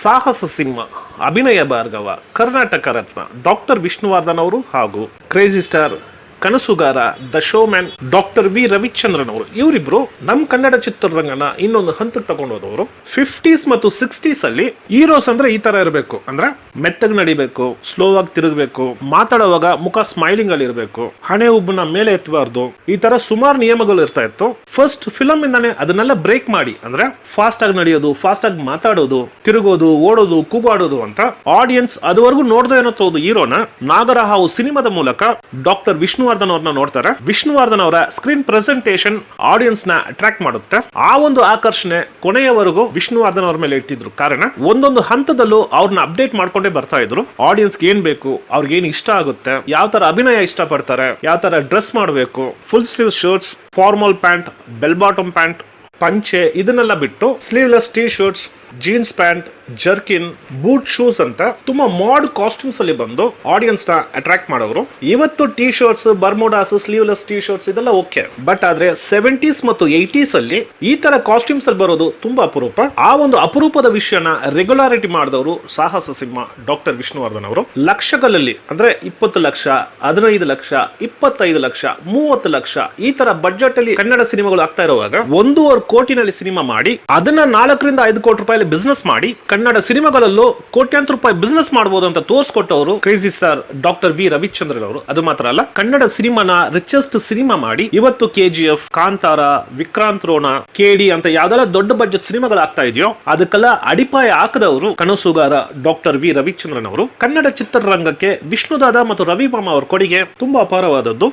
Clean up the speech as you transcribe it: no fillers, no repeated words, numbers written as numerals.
ಸಾಹಸ ಸಿಂಹ ಅಭಿನಯ ಭಾರ್ಗವ ಕರ್ನಾಟಕ ರತ್ನ ಡಾಕ್ಟರ್ ವಿಷ್ಣುವರ್ಧನ್ ಅವರು ಹಾಗೂ ಕ್ರೇಜಿ ಸ್ಟಾರ್ ಕನಸುಗಾರ the showman doctor V Ravichandran ಅವರು ಇವರಿಬ್ರು ನಮ್ಮ ಕನ್ನಡ ಚಿತ್ರರಂಗನ ಇನ್ನೊಂದು ಹಂತಕ್ಕೆ ತಗೊಂಡೋದವರು. 50s ಮತ್ತು 60s ಅಲ್ಲಿ ಹೀರೋಸ್ ಅಂದ್ರೆ ಈ ತರ ಇರಬೇಕು, ಅಂದ್ರೆ ಮೆತ್ತಗ್ ನಡಿಬೇಕು, ಸ್ಲೋ ಆಗಿ ತಿರುಗಬೇಕು, ಮಾತಾಡುವಾಗ ಮುಖ ಸ್ಮೈಲಿಂಗ್ ಅಲ್ಲಿ ಇರಬೇಕು, ಹಣೆ ಉಬ್ಬನ ಮೇಲೆ ಎತ್ತಬಾರ್ದು, ಈ ತರ ಸುಮಾರು ನಿಯಮಗಳು ಇರ್ತಾ ಇತ್ತು. ಫಸ್ಟ್ ಫಿಲಮ್ ಇಂದಾನೆ ಅದನ್ನೆಲ್ಲ ಬ್ರೇಕ್ ಮಾಡಿ, ಅಂದ್ರೆ ಫಾಸ್ಟ್ ಆಗಿ ನಡೆಯೋದು, ಫಾಸ್ಟ್ ಆಗಿ ಮಾತಾಡೋದು, ತಿರುಗೋದು, ಓಡೋದು, ಕೂಗಾಡೋದು ಅಂತ ಆಡಿಯನ್ಸ್ ಅದುವರೆಗೂ ನೋಡ್ದೆ ಏನೋ ಹೀರೋನ ನಾಗರಹಾವು ಸಿನಿಮಾದ ಮೂಲಕ ಡಾಕ್ಟರ್ ವಿಷ್ಣುವರ್ಧನ್ ಅವ್ರನ್ನ ನೋಡ್ತಾರೆ. ವಿಷ್ಣುವರ್ಧನ್ ಅವರ ಸ್ಕ್ರೀನ್ ಪ್ರೆಸೆಂಟೇಷನ್ ಆಡಿಯನ್ಸ್ ನ ಅಟ್ರಾಕ್ಟ್ ಮಾಡುತ್ತೆ. ಆ ಒಂದು ಆಕರ್ಷಣೆ ಕೊನೆಯವರೆಗೂ ವಿಷ್ಣುವರ್ಧನ್ ಅವ್ರ ಮೇಲೆ ಇಟ್ಟಿದ್ರು. ಕಾರಣ ಒಂದೊಂದು ಹಂತದಲ್ಲೂ ಅವ್ರನ್ನ ಅಪ್ಡೇಟ್ ಮಾಡ್ಕೊಂಡೇ ಬರ್ತಾ ಇದ್ರು. ಆಡಿಯನ್ಸ್ ಏನ್ ಬೇಕು, ಅವ್ರಿಗೆ ಏನ್ ಇಷ್ಟ ಆಗುತ್ತೆ, ಯಾವ ತರ ಅಭಿನಯ ಇಷ್ಟ ಪಡ್ತಾರೆ, ಯಾವ ತರ ಡ್ರೆಸ್ ಮಾಡಬೇಕು, full sleeve shirts, formal pant, bell bottom pant, ಪಂಚೆ ಇದನ್ನೆಲ್ಲ ಬಿಟ್ಟು sleeveless T shirts, jeans pant, jerkin, boot shoes ಅಂತ ತುಂಬಾ ಮಾಡ್ ಕಾಸ್ಟ್ಯೂಮ್ಸ್ ಅಲ್ಲಿ ಬಂದು ಆಡಿಯನ್ಸ್ ನ ಅಟ್ರಾಕ್ಟ್ ಮಾಡೋರು. ಇವತ್ತು T shirts, Bermudas, sleeveless T shirts ಇದೆಲ್ಲ ಓಕೆ, ಬಟ್ ಆದ್ರೆ 70s ಮತ್ತು 80s ಅಲ್ಲಿ ಈ ತರ ಕಾಸ್ಟ್ಯೂಮ್ಸ್ ಅಲ್ಲಿ ಬರೋದು ತುಂಬಾ ಅಪರೂಪ. ಆ ಒಂದು ಅಪರೂಪದ ವಿಷಯನ ರೆಗ್ಯುಲಾರಿಟಿ ಮಾಡಿದವರು ಸಾಹಸ ಸಿಂಹ ಡಾಕ್ಟರ್ ವಿಷ್ಣುವರ್ಧನ್ ಅವರು. ಲಕ್ಷಗಳಲ್ಲಿ ಅಂದ್ರೆ 20 ಲಕ್ಷ, 15 ಲಕ್ಷ, 25 ಲಕ್ಷ, 30 ಲಕ್ಷ ಈ ತರ ಬಡ್ಜೆಟ್ ಅಲ್ಲಿ ಕನ್ನಡ ಸಿನಿಮಾಗಳು ಆಗ್ತಾ ಇರುವಾಗ 1.5 ಕೋಟಿನಲ್ಲಿ ಸಿನಿಮಾ ಮಾಡಿ ಅದನ್ನ 4 ರಿಂದ 5 ಕೋಟಿ ರೂಪಾಯಿ ಬಿಸ್ನೆಸ್ ಮಾಡಿ ಕನ್ನಡ ಸಿನಿಮಾಗಳಲ್ಲೂ ಕೋಟ್ಯಾಂತರ ರೂಪಾಯಿ ಬಿಸ್ನೆಸ್ ಮಾಡಬಹುದು ಅಂತ ತೋರಿಸ್ಕೊಟ್ಟವರು crazy star doctor V Ravichandran ಅವರು. ಅದು ಮಾತ್ರ ಅಲ್ಲ, ಕನ್ನಡ ಸಿನಿಮಾನ ರಿಚೆಸ್ಟ್ ಸಿನಿಮಾ ಮಾಡಿ ಇವತ್ತು KGF, ಕಾಂತಾರ, ವಿಕ್ರಾಂತ್ ರೋಣ, KD ಅಂತ ಯಾವ್ದೆಲ್ಲ ದೊಡ್ಡ ಬಡ್ಜೆಟ್ ಸಿನಿಮಾಗಳು ಆಗ್ತಾ ಇದೆಯೋ ಅದಕ್ಕೆಲ್ಲ ಅಡಿಪಾಯ ಹಾಕದವರು ಕನಸುಗಾರ ಡಾಕ್ಟರ್ ವಿ ರವಿಚಂದ್ರನ್ ಅವರು. ಕನ್ನಡ ಚಿತ್ರರಂಗಕ್ಕೆ ವಿಷ್ಣುದಾದ ಮತ್ತು ರವಿ ಮಾಮ ಅವರ ಕೊಡುಗೆ ತುಂಬಾ ಅಪಾರವಾದದ್ದು.